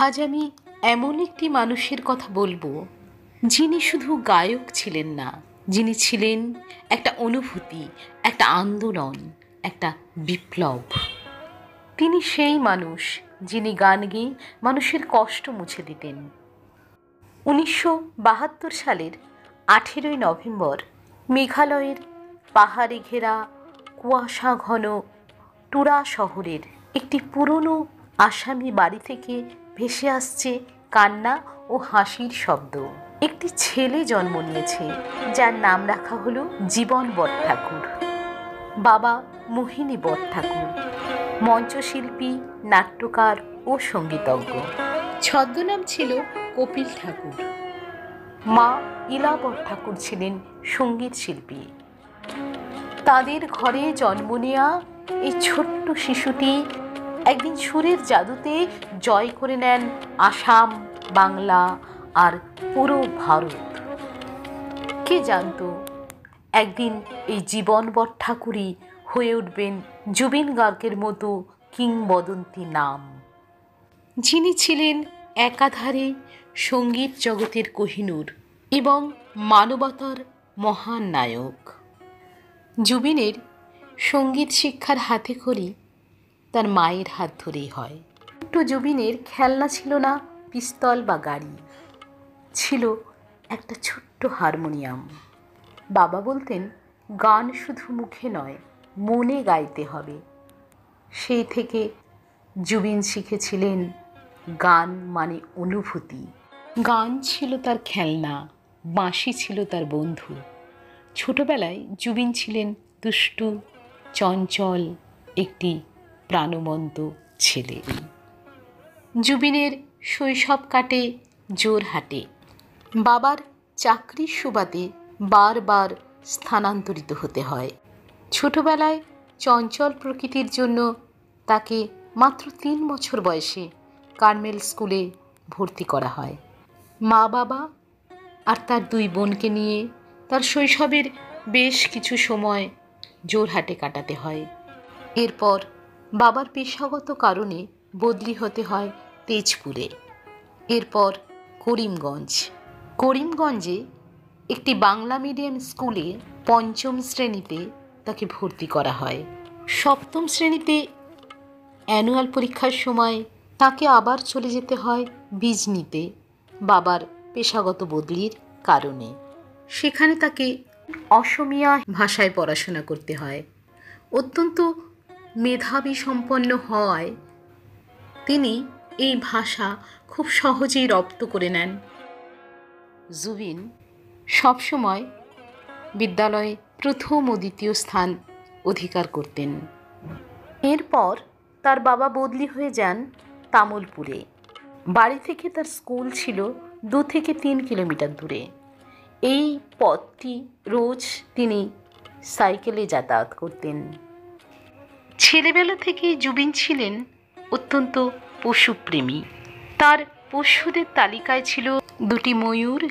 আজ আমি এমন একটি মানুষের কথা বলবো, যিনি শুধু গায়ক ছিলেন না, যিনি ছিলেন একটা অনুভূতি, একটা আন্দোলন, একটা বিপ্লব। তিনি সেই মানুষ যিনি গান গেয়ে মানুষের কষ্ট মুছে দিতেন। 1972 সালের 18ই নভেম্বর মেঘালয়ের পাহাড়ে ঘেরা কুয়াশা ঘন টুরা শহরের একটি পুরনো আসামি বাড়ি থেকে ভেসে আসছে কান্না ও হাসির শব্দ। একটি ছেলে জন্ম নিয়েছে, যার নাম রাখা হলো জীবন বড়ঠাকুর। বাবা মোহিনী বড়ঠাকুর মঞ্চশিল্পী, নাট্যকার ও সঙ্গীতজ্ঞ। ছদ্মনাম ছিল কপিল ঠাকুর। মা ইলা বড়ঠাকুর ছিলেন সঙ্গীত শিল্পী। তাদের ঘরে জন্ম নেওয়া এই ছোট্ট শিশুটি একদিন সুরের জাদুতে জয় করে নেন আসাম, বাংলা আর পুরো ভারত। কে জানতো একদিন এই জীবন বড়ঠাকুরই হয়ে উঠবেন জুবিন গার্গের মতো কিংবদন্তি নাম, যিনি ছিলেন একাধারে সঙ্গীত জগতের কোহিনূর এবং মানবতার মহান নায়ক। জুবিনের সঙ্গীত শিক্ষার হাতে খড়ি তার মায়ের হাত ধরেই হয়। ছোট্ট জুবিনের খেলনা ছিল না পিস্তল বা গাড়ি, ছিল একটা ছোট্ট হারমোনিয়াম। বাবা বলতেন, গান শুধু মুখে নয়, মনে গাইতে হবে। সেই থেকে জুবিন শিখেছিলেন গান মানে অনুভূতি। গান ছিল তার খেলনা, বাঁশি ছিল তার বন্ধু। ছোটবেলায় জুবিন ছিলেন দুষ্টু, চঞ্চল একটি প্রাণবন্ত ছেলে। জুবিনের শৈশব কাটে জোরহাটে। বাবার চাকরির সুবাদে বারবার স্থানান্তরিত হতে হয়। ছোটবেলায় চঞ্চল প্রকৃতির জন্য তাকে মাত্র 3 বছর বয়সে কার্মেল স্কুলে ভর্তি করা হয়। মা বাবা আর তার 2 বোনকে নিয়ে তার শৈশবের বেশ কিছু সময় জোরহাটে কাটাতে হয়। এরপর বাবার পেশাগত কারণে বদলি হতে হয় তেজপুরে, এরপর করিমগঞ্জে একটি বাংলা মিডিয়াম স্কুলে 5ম শ্রেণীতে তাকে ভর্তি করা হয়। 7ম শ্রেণীতে অ্যানুয়াল পরীক্ষার সময় তাকে আবার চলে যেতে হয় বিজনিতে বাবার পেশাগত বদলির কারণে। সেখানে তাকে অসমীয়া ভাষায় পড়াশোনা করতে হয়। অত্যন্ত মেধাবী সম্পন্ন হওয়ায় তিনি এই ভাষা খুব সহজেই রপ্ত করে নেন। জুবিন সবসময় বিদ্যালয়ে প্রথম ও দ্বিতীয় স্থান অধিকার করতেন। এরপর তার বাবা বদলি হয়ে যান তামুলপুরে। বাড়ি থেকে তার স্কুল ছিল 2 থেকে 3 কিলোমিটার দূরে। এই পথটি রোজ তিনি সাইকেলে যাতায়াত করতেন। ছেলেবেলা থেকেই জুবিন ছিলেন অত্যন্ত পশুপ্রেমী। তার পশুদের তালিকায় ছিল 2টি ময়ূর,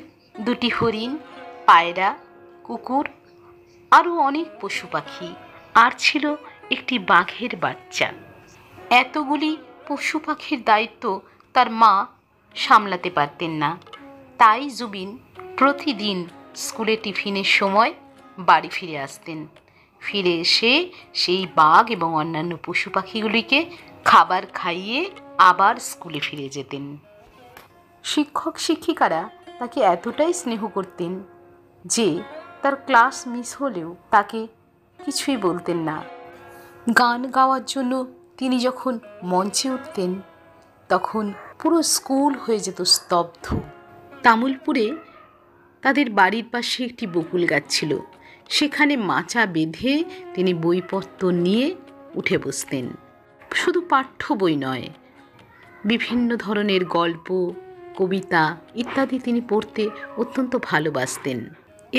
2টি হরিণ, পায়রা, কুকুর, আরও অনেক পশু পাখি, আর ছিল একটি বাঘের বাচ্চা। এতগুলি পশু পাখির দায়িত্ব তার মা সামলাতে পারতেন না। তাই জুবিন প্রতিদিন স্কুলে টিফিনের সময় বাড়ি ফিরে আসতেন। ফিরে এসে সেই বাঘ এবং অন্যান্য পশু পাখিগুলিকে খাবার খাইয়ে আবার স্কুলে ফিরে যেতেন। শিক্ষক শিক্ষিকারা তাকে এতটাই স্নেহ করতেন যে তার ক্লাস মিস হলেও তাকে কিছুই বলতেন না। গান গাওয়ার জন্য তিনি যখন মঞ্চে উঠতেন তখন পুরো স্কুল হয়ে যেত স্তব্ধ। তামুলপুরে তাদের বাড়ির পাশে একটি বকুল গাছ ছিল। সেখানে মাচা বেঁধে তিনি বইপত্র নিয়ে উঠে বসতেন। শুধু পাঠ্য বই নয়, বিভিন্ন ধরনের গল্প, কবিতা ইত্যাদি তিনি পড়তে অত্যন্ত ভালোবাসতেন।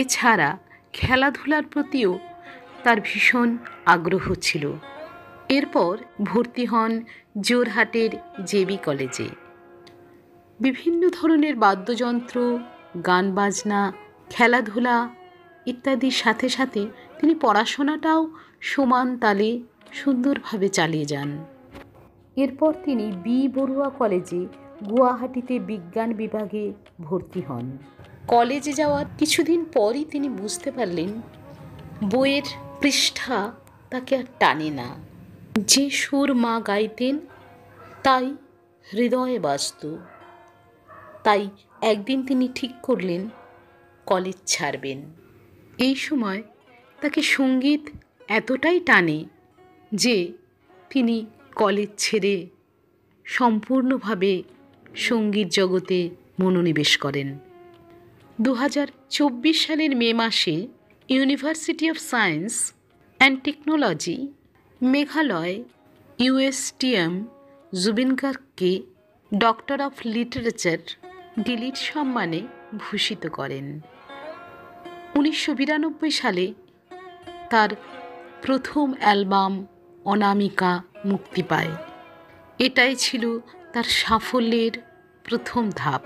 এছাড়া খেলাধুলার প্রতিও তার ভীষণ আগ্রহ ছিল। এরপর ভর্তি হন জোরহাটের জেবি কলেজে। বিভিন্ন ধরনের বাদ্যযন্ত্র, গান বাজনা, খেলাধুলা ইত্যাদির সাথে সাথে তিনি পড়াশোনাটাও সমান তালে সুন্দরভাবে চালিয়ে যান। এরপর তিনি বি বড়ুয়া কলেজে গুয়াহাটিতে বিজ্ঞান বিভাগে ভর্তি হন। কলেজে যাওয়ার কিছুদিন পরই তিনি বুঝতে পারলেন বইয়ের পৃষ্ঠা তাকে আর টানে না। যে সুর মা গাইতেন তাই হৃদয়ে বাজত। তাই একদিন তিনি ঠিক করলেন কলেজ ছাড়বেন। এই সময় তাকে সঙ্গীত এতটাই টানে যে তিনি কলেজ ছেড়ে সম্পূর্ণভাবে সঙ্গীত জগতে মনোনিবেশ করেন। 2024 সালের মে মাসে university of science and technology Meghalaya USTM Zubeen গার্গকে ডক্টর অফ লিটারেচার ডিলিট সম্মানে ভূষিত করেন। 1992 সালে তার প্রথম অ্যালবাম অনামিকা মুক্তি পায়। এটাই ছিল তার সাফল্যের প্রথম ধাপ।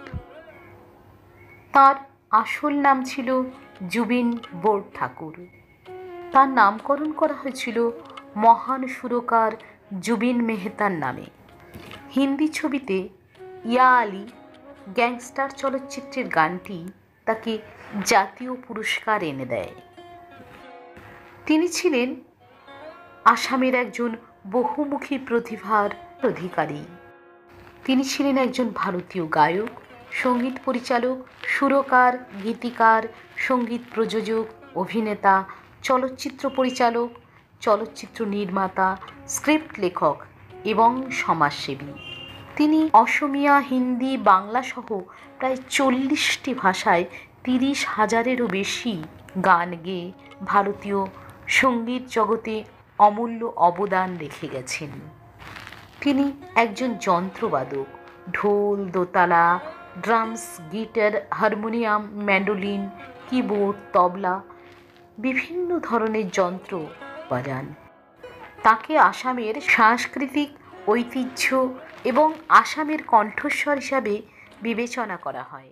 তার আসল নাম ছিল জুবিন বোরঠাকুর। তার নামকরণ করা হয়েছিল মহান সুরকার জুবিন মেহতার নামে। হিন্দি ছবিতে ইয়া আলী গ্যাংস্টার চলচ্চিত্রের গানটি তাকে জাতীয় পুরস্কার এনে দেয়। তিনি ছিলেন আসামের একজন বহুমুখী প্রতিভার অধিকারী। তিনি ছিলেন একজন ভারতীয় গায়ক, সঙ্গীত পরিচালক, সুরকার, গীতিকার, সঙ্গীত প্রযোজক, অভিনেতা, চলচ্চিত্র পরিচালক, চলচ্চিত্র নির্মাতা, স্ক্রিপ্ট লেখক এবং সমাজসেবী। তিনি অসমীয়া, হিন্দি, বাংলা সহ প্রায় 40টি ভাষায় 30,000-এরও বেশি গান গেয়ে ভারতীয় সঙ্গীত জগতে অমূল্য অবদান রেখে গেছেন। তিনি একজন যন্ত্রবাদক। ঢোল, দোতালা, drums, guitar, harmonium, mandolin, keyboard, তবলা বিভিন্ন ধরনের যন্ত্র বাজান। তাকে আসামের সাংস্কৃতিক ঐতিহ্য এবং আসামের কণ্ঠস্বর হিসাবে বিবেচনা করা হয়।